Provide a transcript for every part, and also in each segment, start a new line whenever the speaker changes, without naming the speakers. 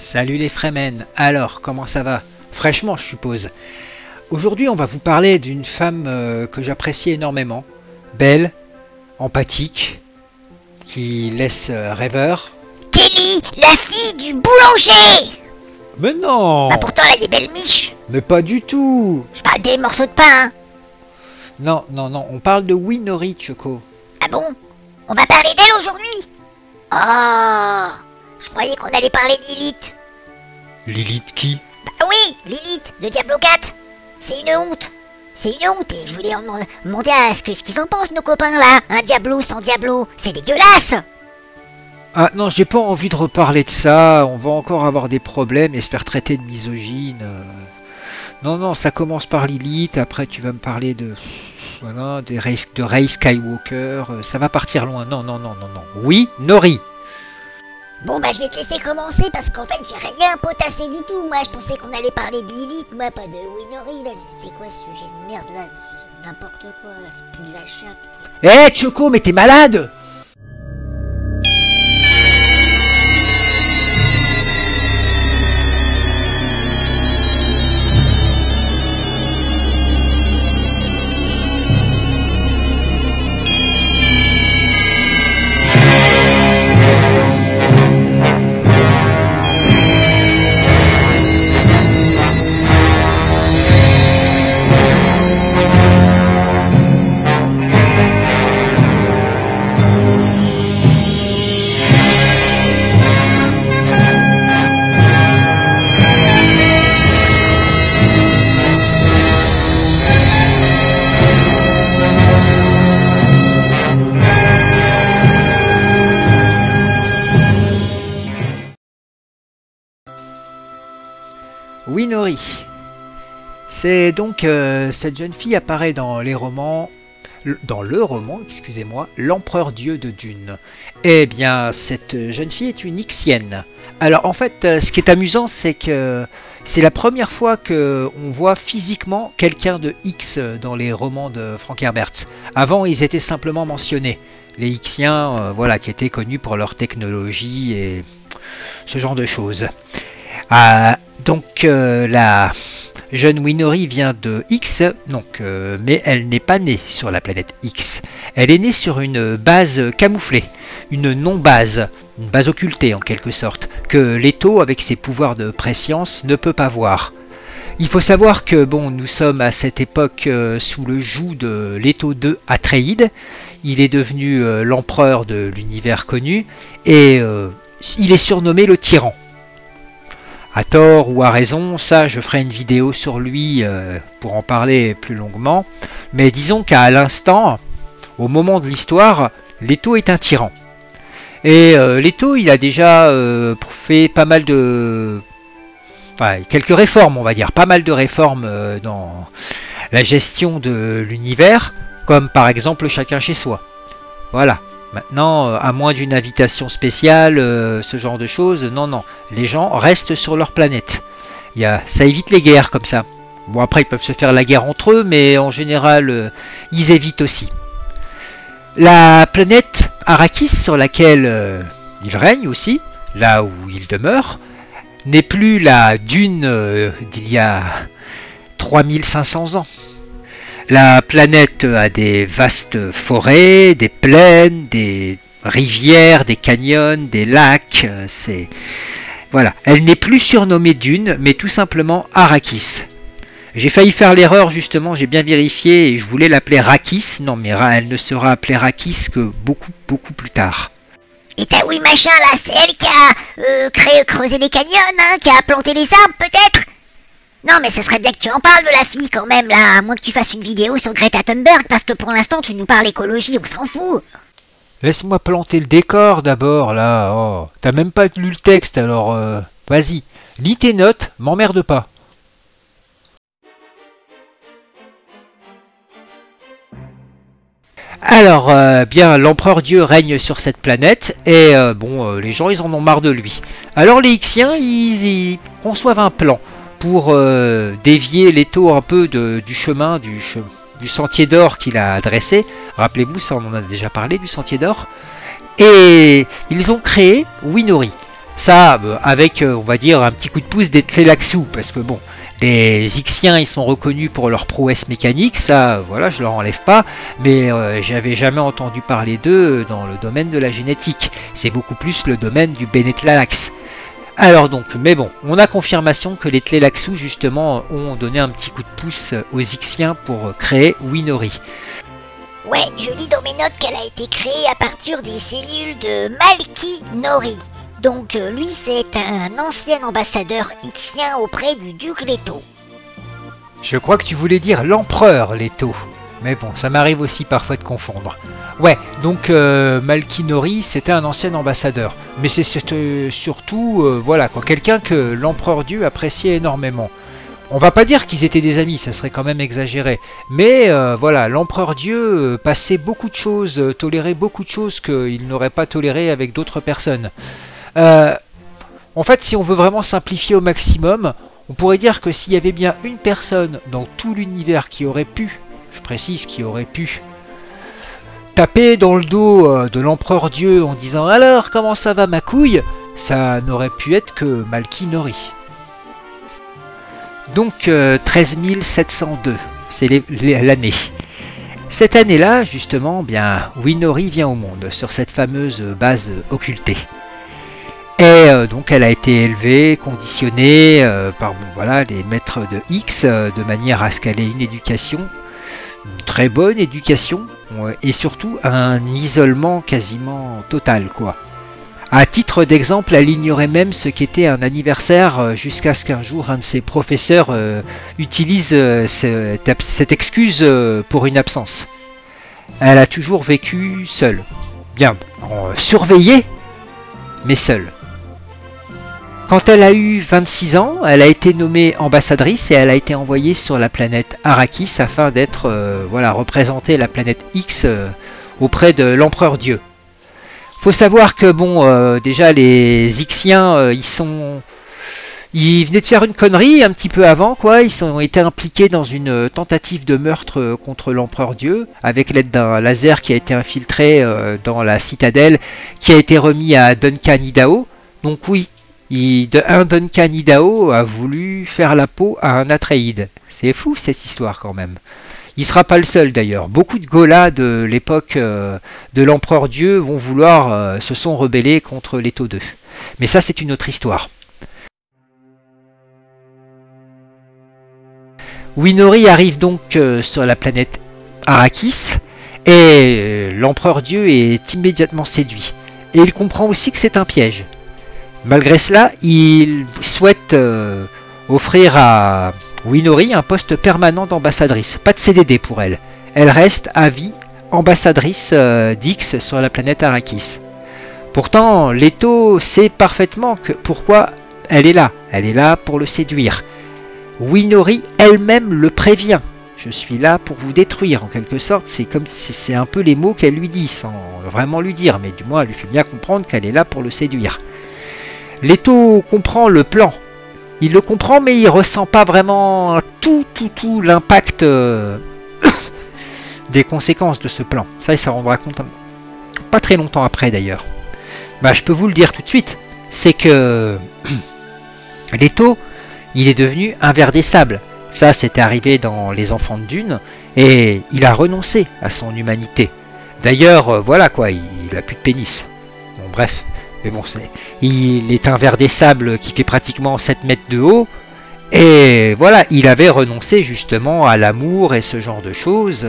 Salut les Fremen, alors comment ça va? Fraîchement je suppose. Aujourd'hui on va vous parler d'une femme que j'apprécie énormément, belle, empathique, qui laisse rêveur.
Kelly, la fille du boulanger!
Mais non!
Bah pourtant elle a des belles miches!
Mais pas du tout!
Je parle des morceaux de pain, hein!
Non, on parle de Winori, Choco.
Ah bon? On va parler d'elle aujourd'hui? Oh! Je croyais qu'on allait parler de Lilith.
Lilith qui?
Bah oui, Lilith, de Diablo 4. C'est une honte. C'est une honte et je voulais en demander à ce qu'ils en pensent nos copains là. Un Diablo sans Diablo, c'est dégueulasse!
Ah non, j'ai pas envie de reparler de ça, on va encore avoir des problèmes et se faire traiter de misogyne. Non, ça commence par Lilith, après tu vas me parler de... Voilà, de Rey Skywalker, ça va partir loin. Non. Oui, Nori.
Bon bah je vais te laisser commencer parce qu'en fait j'ai rien potassé du tout. Moi je pensais qu'on allait parler de Lilith, moi pas de Winori là. C'est quoi ce sujet de merde là? N'importe quoi là, c'est plus de la chatte.
Choco, mais t'es malade! Winori. C'est donc cette jeune fille apparaît dans le roman, excusez-moi, l'empereur dieu de Dune. Eh bien, cette jeune fille est une Ixienne. Alors en fait, ce qui est amusant, c'est que c'est la première fois que on voit physiquement quelqu'un de X dans les romans de Frank Herbert. Avant, ils étaient simplement mentionnés. Les Ixiens, voilà, qui étaient connus pour leur technologie et ce genre de choses. Donc la jeune Winori vient de X, mais elle n'est pas née sur la planète X. Elle est née sur une base camouflée, une non-base, une base occultée en quelque sorte, que Leto, avec ses pouvoirs de prescience, ne peut pas voir. Il faut savoir que nous sommes à cette époque sous le joug de Leto II Atréide. Il est devenu l'empereur de l'univers connu et il est surnommé le tyran. À tort ou à raison, ça je ferai une vidéo sur lui pour en parler plus longuement. Mais disons qu'à l'instant, au moment de l'histoire, Leto est un tyran. Et Leto, il a déjà fait pas mal de... Enfin, quelques réformes, on va dire. Pas mal de réformes dans la gestion de l'univers, comme par exemple chacun chez soi. Voilà. Maintenant, à moins d'une invitation spéciale, ce genre de choses, non. Les gens restent sur leur planète. Ça évite les guerres comme ça. Bon, après, ils peuvent se faire la guerre entre eux, mais en général, ils évitent aussi. La planète Arrakis, sur laquelle il règne aussi, là où il demeure, n'est plus la Dune d'il y a 3500 ans. La planète a des vastes forêts, des plaines, des rivières, des canyons, des lacs. Voilà. Elle n'est plus surnommée Dune, mais tout simplement Arrakis. J'ai failli faire l'erreur justement, j'ai bien vérifié et je voulais l'appeler Rakis. Non, mais elle ne sera appelée Rakis que beaucoup plus tard.
Et ta oui machin là, c'est elle qui a creusé les canyons, hein, qui a planté les arbres peut-être? Non mais ce serait bien que tu en parles de la fille quand même là, à moins que tu fasses une vidéo sur Greta Thunberg, parce que pour l'instant tu nous parles écologie, on s'en fout.
Laisse-moi planter le décor d'abord là, oh. T'as même pas lu le texte alors vas-y, lis tes notes, m'emmerde pas. Alors, bien, l'empereur Dieu règne sur cette planète et les gens ils en ont marre de lui. Alors les Ixiens ils conçoivent un plan pour dévier Leto un peu du chemin, du sentier d'or qu'il a dressé. Rappelez-vous, ça on en a déjà parlé du sentier d'or. Et ils ont créé Winori. Ça, avec, on va dire, un petit coup de pouce des Tleilaxu, parce que bon, les Ixiens, ils sont reconnus pour leur prouesse mécanique, ça, voilà, je leur enlève pas, mais j'avais jamais entendu parler d'eux dans le domaine de la génétique. C'est beaucoup plus le domaine du Bene Tleilax. Alors donc, mais bon, on a confirmation que les Tleilaxu, justement, ont donné un petit coup de pouce aux Ixiens pour créer Winori.
Ouais, je lis dans mes notes qu'elle a été créée à partir des cellules de Malky Nori. Donc lui, c'est un ancien ambassadeur Ixien auprès du duc Leto.
Je crois que tu voulais dire l'empereur Leto. Mais bon, ça m'arrive aussi parfois de confondre. Ouais, donc Malky Nori, c'était un ancien ambassadeur. Mais c'est surtout, voilà, quoi, quelqu'un que l'empereur Dieu appréciait énormément. On va pas dire qu'ils étaient des amis, ça serait quand même exagéré. Mais voilà, l'empereur Dieu passait beaucoup de choses, tolérait beaucoup de choses qu'il n'aurait pas toléré avec d'autres personnes. En fait, si on veut vraiment simplifier au maximum, on pourrait dire que s'il y avait bien une personne dans tout l'univers qui aurait pu, je précise qui aurait pu, taper dans le dos de l'empereur Dieu en disant « Alors, comment ça va ma couille ?» ça n'aurait pu être que Malky Nori. Donc 13 702, c'est l'année. Cette année-là, justement, bien, Winori vient au monde sur cette fameuse base occultée. Et donc elle a été élevée, conditionnée par voilà, les maîtres de X de manière à ce qu'elle ait une éducation, une très bonne éducation, et surtout un isolement quasiment total, quoi. À titre d'exemple, elle ignorait même ce qu'était un anniversaire jusqu'à ce qu'un jour un de ses professeurs utilise cette excuse pour une absence. Elle a toujours vécu seule. Bien, surveillée, mais seule. Quand elle a eu 26 ans, elle a été nommée ambassadrice et elle a été envoyée sur la planète Arrakis afin d'être, voilà, représenter la planète X auprès de l'empereur Dieu. Faut savoir que bon, déjà les Ixiens, ils venaient de faire une connerie un petit peu avant, quoi. Ils ont été impliqués dans une tentative de meurtre contre l'empereur Dieu, avec l'aide d'un laser qui a été infiltré dans la citadelle, qui a été remis à Duncan Idaho. Donc oui, un Duncan Idaho a voulu faire la peau à un Atréide. C'est fou cette histoire quand même. Il ne sera pas le seul d'ailleurs. Beaucoup de Golas de l'époque de l'empereur Dieu vont vouloir, se sont rebellés contre Leto II. Mais ça c'est une autre histoire. Winori arrive donc sur la planète Arrakis et l'empereur Dieu est immédiatement séduit. Et il comprend aussi que c'est un piège. Malgré cela, il souhaite offrir à Winori un poste permanent d'ambassadrice. Pas de CDD pour elle. Elle reste à vie ambassadrice d'Ix sur la planète Arrakis. Pourtant, Leto sait parfaitement pourquoi elle est là. Elle est là pour le séduire. Winori elle-même le prévient. Je suis là pour vous détruire, en quelque sorte. C'est un peu les mots qu'elle lui dit, sans vraiment lui dire, mais du moins elle lui fait bien comprendre qu'elle est là pour le séduire. Leto comprend le plan. Il le comprend, mais il ressent pas vraiment tout l'impact des conséquences de ce plan. Ça, il s'en rendra compte pas très longtemps après, d'ailleurs. Bah, je peux vous le dire tout de suite. C'est que Leto, il est devenu un ver des sables. Ça, c'était arrivé dans Les Enfants de Dune, et il a renoncé à son humanité. D'ailleurs, voilà quoi, il a plus de pénis. Bon, bref. Mais bon, il est un ver des sables qui fait pratiquement 7 mètres de haut. Et voilà, il avait renoncé justement à l'amour et ce genre de choses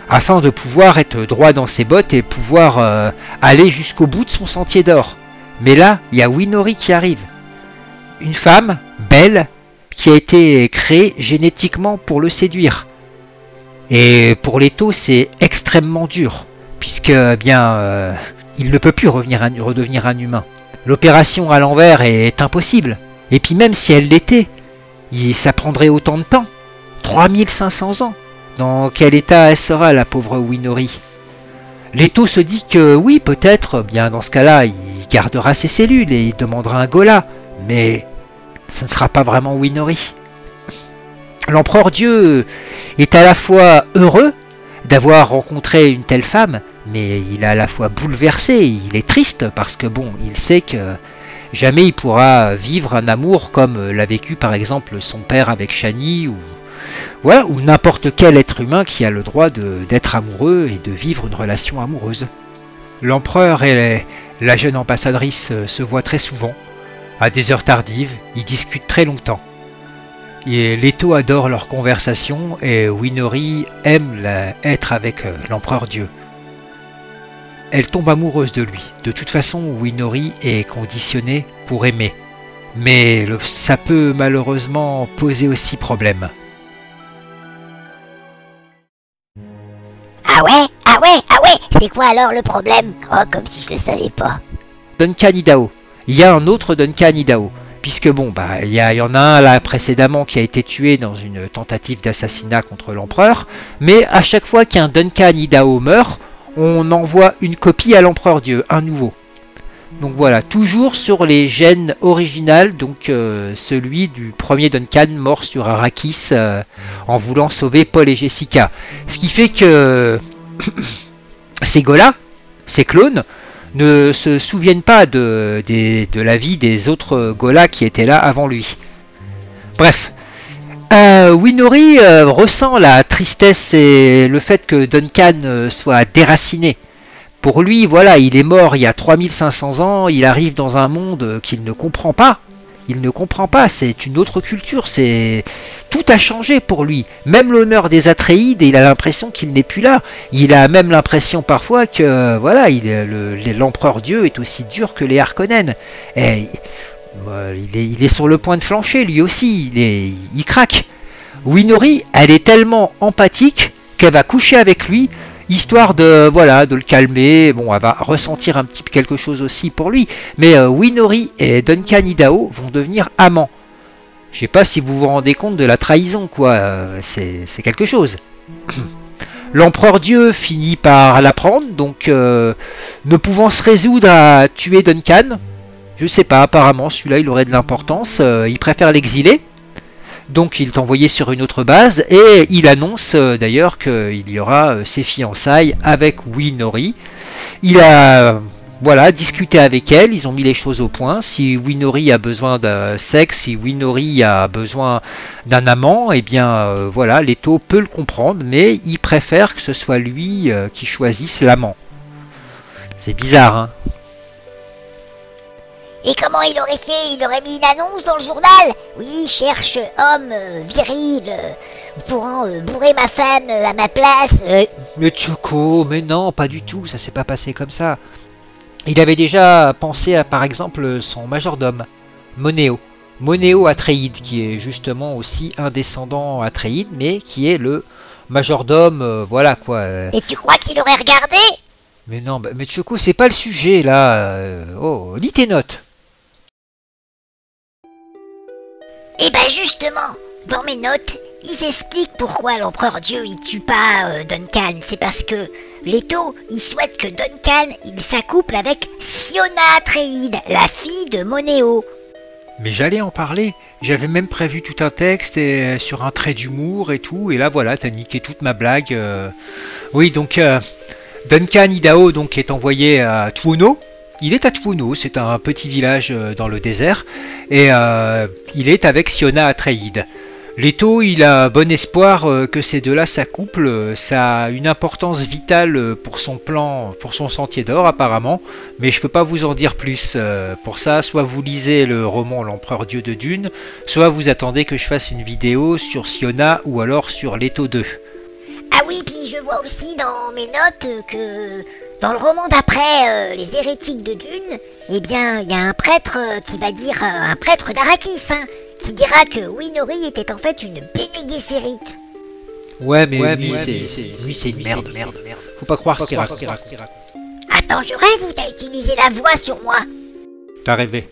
afin de pouvoir être droit dans ses bottes et pouvoir aller jusqu'au bout de son sentier d'or. Mais là, il y a Winori qui arrive. Une femme belle qui a été créée génétiquement pour le séduire. Et pour Leto, c'est extrêmement dur, puisque bien... il ne peut plus redevenir un humain. L'opération à l'envers est impossible. Et puis même si elle l'était, ça prendrait autant de temps. 3500 ans. Dans quel état elle sera, la pauvre Winori? Leto se dit que oui, peut-être, bien dans ce cas-là, il gardera ses cellules et il demandera un Gola. Mais ce ne sera pas vraiment Winori. L'empereur Dieu est à la fois heureux d'avoir rencontré une telle femme, mais il est à la fois bouleversé, il est triste parce que bon, il sait que Jamais il pourra vivre un amour comme l'a vécu par exemple son père avec Shani, ou voilà, ou n'importe quel être humain qui a le droit d'être amoureux et de vivre une relation amoureuse. L'empereur et la jeune ambassadrice se voient très souvent, à des heures tardives, ils discutent très longtemps. Et Leto adore leur conversation et Winori aime être avec l'empereur Dieu. Elle tombe amoureuse de lui. De toute façon, Winori est conditionnée pour aimer. Mais ça peut malheureusement poser aussi problème.
Ah ouais, c'est quoi alors le problème? Oh, comme si je le savais pas.
Duncan Idaho. Il y a un autre Duncan Idaho. Puisque bon, il y en a un là précédemment qui a été tué dans une tentative d'assassinat contre l'empereur. Mais à chaque fois qu'un Duncan Idaho meurt, on envoie une copie à l'empereur Dieu, un nouveau. Donc voilà, toujours sur les gènes originales, donc celui du premier Duncan mort sur Arrakis en voulant sauver Paul et Jessica. Ce qui fait que ces gars-là, ces clones, ne se souviennent pas de la vie des autres Golas qui étaient là avant lui. Bref, Winori ressent la tristesse et le fait que Duncan soit déraciné. Pour lui, voilà, il est mort il y a 3500 ans, il arrive dans un monde qu'il ne comprend pas. Il ne comprend pas, c'est une autre culture, tout a changé pour lui. Même l'honneur des Atréides, il a l'impression qu'il n'est plus là. Il a même l'impression parfois que voilà, l'empereur Dieu est aussi dur que les Harkonnen. Et il est sur le point de flancher lui aussi, il craque. Winori, elle est tellement empathique qu'elle va coucher avec lui, histoire de le calmer. Bon, elle va ressentir un petit peu quelque chose aussi pour lui, mais Winori et Duncan Idaho vont devenir amants. Je sais pas si vous vous rendez compte de la trahison, quoi. C'est quelque chose. L'empereur Dieu finit par l'apprendre, donc ne pouvant se résoudre à tuer Duncan, je sais pas, apparemment celui-là il aurait de l'importance, il préfère l'exiler. Donc il est envoyé sur une autre base et il annonce d'ailleurs qu'il y aura ses fiançailles avec Winori. Il a discuté avec elle, ils ont mis les choses au point. Si Winori a besoin de sexe, si Winori a besoin d'un amant, eh bien Leto peut le comprendre, mais il préfère que ce soit lui qui choisisse l'amant. C'est bizarre, hein?
Et comment il aurait fait? Il aurait mis une annonce dans le journal? Oui, cherche homme viril pourrant bourrer ma femme à ma place.
Mais Choco, mais non, pas du tout, ça s'est pas passé comme ça. Il avait déjà pensé à, par exemple, son majordome, Moneo. Moneo Atréide, qui est justement aussi un descendant Atréide, mais qui est le majordome, voilà quoi.
Et tu crois qu'il aurait regardé?
Mais non, mais Choco, c'est pas le sujet là. Oh, lis tes notes.
Eh ben justement, dans mes notes, ils expliquent pourquoi l'empereur Dieu il tue pas Duncan. C'est parce que Leto, il souhaite que Duncan il s'accouple avec Siona Atréide, la fille de Moneo.
Mais j'allais en parler, j'avais même prévu tout un texte et, sur un trait d'humour et tout, et là voilà, t'as niqué toute ma blague. Oui, donc Duncan Idaho donc, est envoyé à Tuono. Il est à Tuono, c'est un petit village dans le désert, et il est avec Siona Atréide. Leto, il a bon espoir que ces deux-là s'accouplent, ça a une importance vitale pour son plan, pour son sentier d'or apparemment, mais je peux pas vous en dire plus. Pour ça, soit vous lisez le roman L'Empereur Dieu de Dune, soit vous attendez que je fasse une vidéo sur Siona ou alors sur Leto 2.
Ah oui, puis je vois aussi dans mes notes que dans le roman d'après, Les hérétiques de Dune, eh bien, il y a un prêtre qui va dire, un prêtre d'Arrakis, qui dira que Winori était en fait une Bene Gesserit.
Ouais, mais lui, c'est une merde. Faut pas croire ce qu'il raconte.
Attends, je rêve ou t'as utilisé la voix sur moi?
T'as rêvé.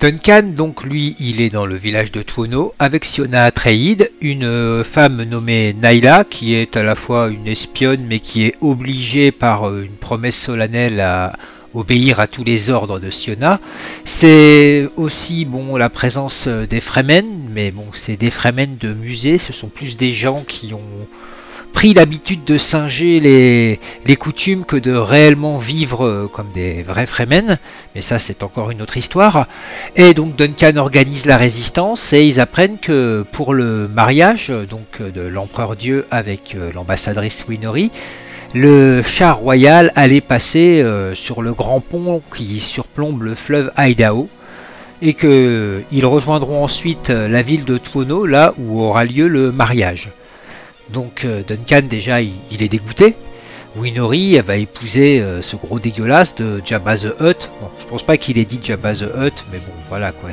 Duncan, donc lui, il est dans le village de Tuono avec Siona Atréide, une femme nommée Naila, qui est à la fois une espionne mais qui est obligée par une promesse solennelle à obéir à tous les ordres de Siona. C'est aussi la présence des Fremen, mais bon, c'est des Fremen de musée, ce sont plus des gens qui ont pris l'habitude de singer les coutumes que de réellement vivre comme des vrais Fremen, mais ça c'est encore une autre histoire. Et donc Duncan organise la résistance et ils apprennent que pour le mariage donc de l'empereur Dieu avec l'ambassadrice Winori, le char royal allait passer sur le grand pont qui surplombe le fleuve Idaho, et qu'ils rejoindront ensuite la ville de Tuono, là où aura lieu le mariage. Donc Duncan déjà il est dégoûté. Winori elle va épouser ce gros dégueulasse de Jabba the Hutt. Bon, je pense pas qu'il ait dit Jabba the Hutt, mais bon voilà quoi.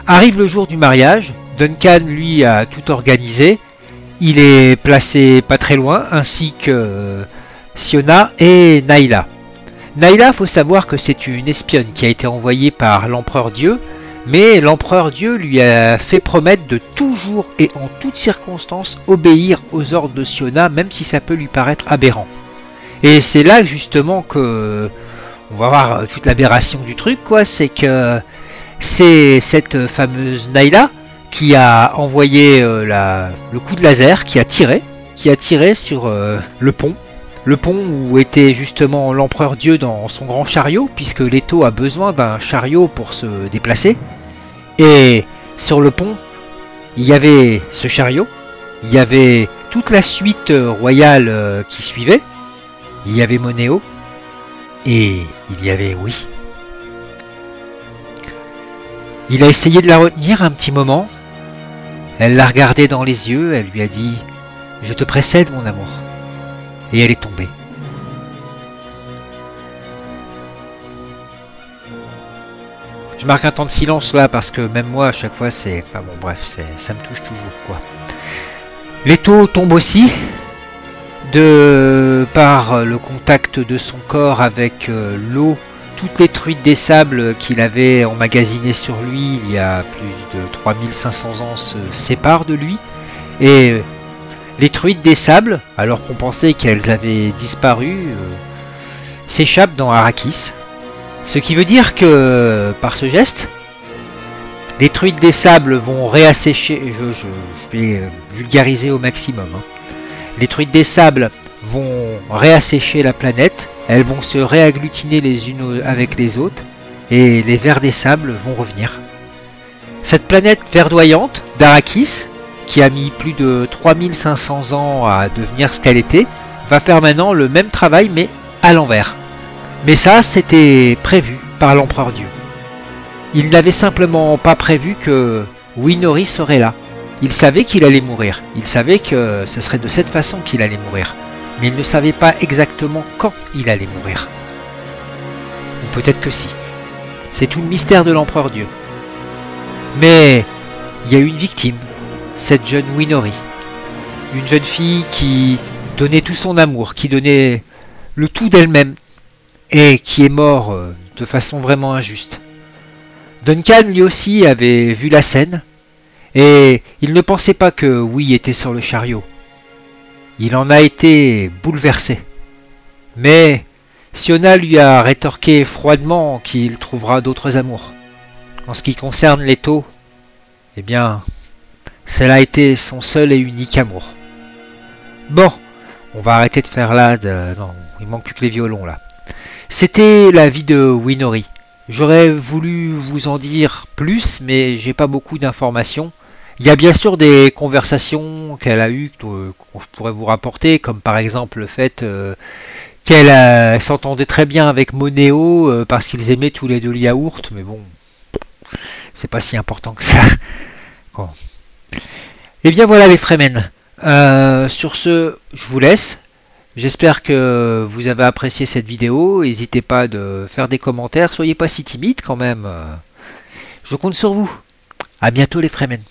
Arrive le jour du mariage, Duncan lui a tout organisé. Il est placé pas très loin, ainsi que Siona et Naila. Naila, faut savoir que c'est une espionne qui a été envoyée par l'empereur Dieu, mais l'empereur Dieu lui a fait promettre de toujours et en toutes circonstances obéir aux ordres de Siona, même si ça peut lui paraître aberrant. Et c'est là justement que on va voir toute l'aberration du truc, quoi. C'est que c'est cette fameuse Naila qui a envoyé le coup de laser, qui a tiré sur le pont où était justement l'empereur Dieu dans son grand chariot, puisque Leto a besoin d'un chariot pour se déplacer. Et sur le pont, il y avait ce chariot, il y avait toute la suite royale qui suivait, il y avait Moneo, et il y avait oui. Il a essayé de la retenir un petit moment. Elle l'a regardé dans les yeux, elle lui a dit « Je te précède, mon amour ». Et elle est tombée. Je marque un temps de silence là parce que même moi à chaque fois c'est... Enfin bon bref, ça me touche toujours quoi. Leto tombe aussi par le contact de son corps avec l'eau. Toutes les truites des sables qu'il avait emmagasinées sur lui il y a plus de 3500 ans se séparent de lui. Et les truites des sables, alors qu'on pensait qu'elles avaient disparu, s'échappent dans Arrakis. Ce qui veut dire que par ce geste, les truites des sables vont réassécher, je vais vulgariser au maximum, hein. Les truites des sables vont réassécher la planète, elles vont se réagglutiner les unes avec les autres, et les vers des sables vont revenir. Cette planète verdoyante d'Arrakis, qui a mis plus de 3500 ans à devenir ce qu'elle était, va faire maintenant le même travail mais à l'envers. Mais ça, c'était prévu par l'empereur Dieu. Il n'avait simplement pas prévu que Winori serait là. Il savait qu'il allait mourir. Il savait que ce serait de cette façon qu'il allait mourir. Mais il ne savait pas exactement quand il allait mourir. Ou peut-être que si. C'est tout le mystère de l'empereur Dieu. Mais il y a eu une victime. Cette jeune Winori. Une jeune fille qui donnait tout son amour, qui donnait le tout d'elle-même, et qui est mort de façon vraiment injuste. Duncan lui aussi avait vu la scène, et il ne pensait pas que Oui était sur le chariot. Il en a été bouleversé. Mais Siona lui a rétorqué froidement qu'il trouvera d'autres amours. En ce qui concerne Leto, eh bien, cela a été son seul et unique amour. Bon, on va arrêter de faire là. Non, il manque plus que les violons là. C'était la vie de Winori. J'aurais voulu vous en dire plus, mais j'ai pas beaucoup d'informations. Il y a bien sûr des conversations qu'elle a eues que je pourrais vous rapporter, comme par exemple le fait qu'elle s'entendait très bien avec Moneo parce qu'ils aimaient tous les deux le yaourt, mais bon, c'est pas si important que ça. Bon. Et bien voilà les Fremen. Sur ce, je vous laisse. J'espère que vous avez apprécié cette vidéo. N'hésitez pas de faire des commentaires. Soyez pas si timide quand même. Je compte sur vous. À bientôt les Fremen.